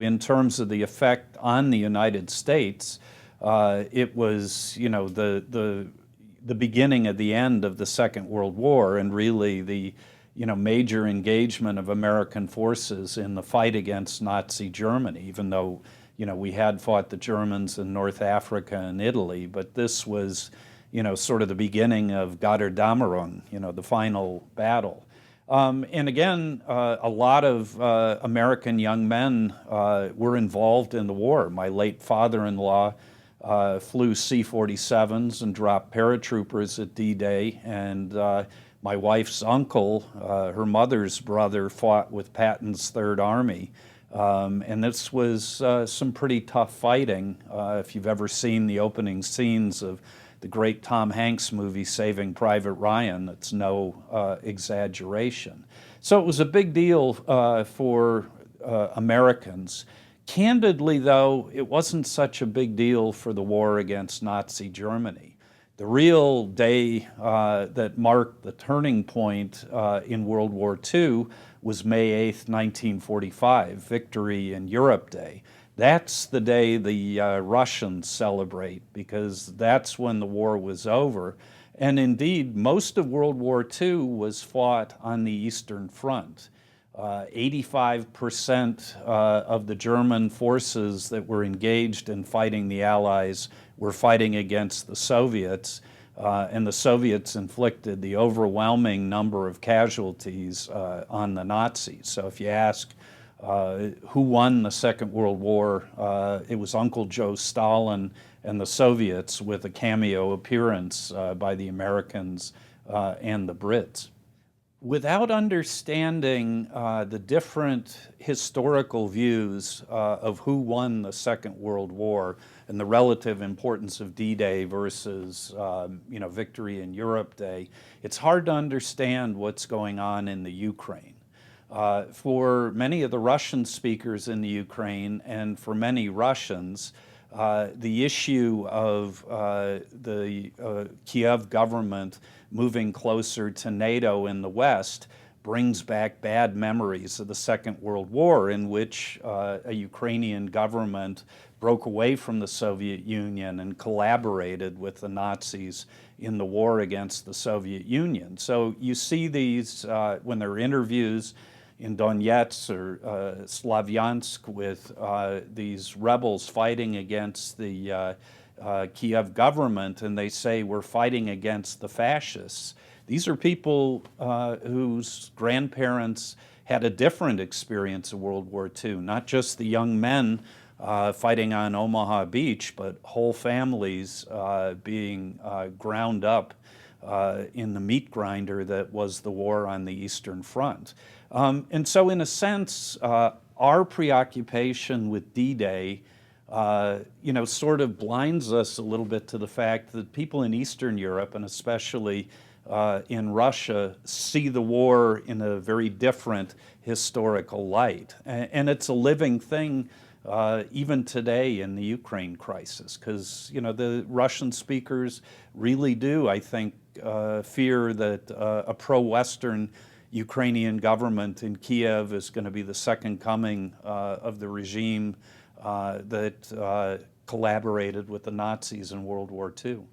In terms of the effect on the United States, it was, the beginning of the end of the Second World War, and really the, major engagement of American forces in the fight against Nazi Germany, even though, we had fought the Germans in North Africa and Italy, but this was, sort of the beginning of Götterdämmerung, the final battle. And again, a lot of American young men were involved in the war. My late father-in-law flew C-47s and dropped paratroopers at D-Day, and my wife's uncle, her mother's brother, fought with Patton's Third Army. And this was some pretty tough fighting. If you've ever seen the opening scenes of the great Tom Hanks movie, Saving Private Ryan, it's no exaggeration. So it was a big deal for Americans. Candidly, though, it wasn't such a big deal for the war against Nazi Germany. The real day that marked the turning point in World War II was May 8th, 1945, Victory in Europe Day. That's the day the Russians celebrate, because that's when the war was over. And indeed, most of World War II was fought on the Eastern Front. 85% of the German forces that were engaged in fighting the Allies were fighting against the Soviets, and the Soviets inflicted the overwhelming number of casualties on the Nazis. So if you ask who won the Second World War, it was Uncle Joe Stalin and the Soviets, with a cameo appearance by the Americans and the Brits. Without understanding the different historical views of who won the Second World War and the relative importance of D-Day versus Victory in Europe Day, it's hard to understand what's going on in the Ukraine. For many of the Russian speakers in the Ukraine, and for many Russians, the issue of the Kiev government moving closer to NATO in the West brings back bad memories of the Second World War, in which a Ukrainian government broke away from the Soviet Union and collaborated with the Nazis in the war against the Soviet Union. So you see these, when there are interviews in Donetsk or Slavyansk with these rebels fighting against the Kiev government, and they say, we're fighting against the fascists. These are people whose grandparents had a different experience of World War II, not just the young men fighting on Omaha Beach, but whole families being ground up in the meat grinder that was the war on the Eastern Front. And so in a sense, our preoccupation with D-Day sort of blinds us a little bit to the fact that people in Eastern Europe, and especially in Russia, see the war in a very different historical light. And it's a living thing even today in the Ukraine crisis, because the Russian speakers really do, I think, fear that a pro-Western Ukrainian government in Kiev is going to be the second coming of the regime that collaborated with the Nazis in World War II.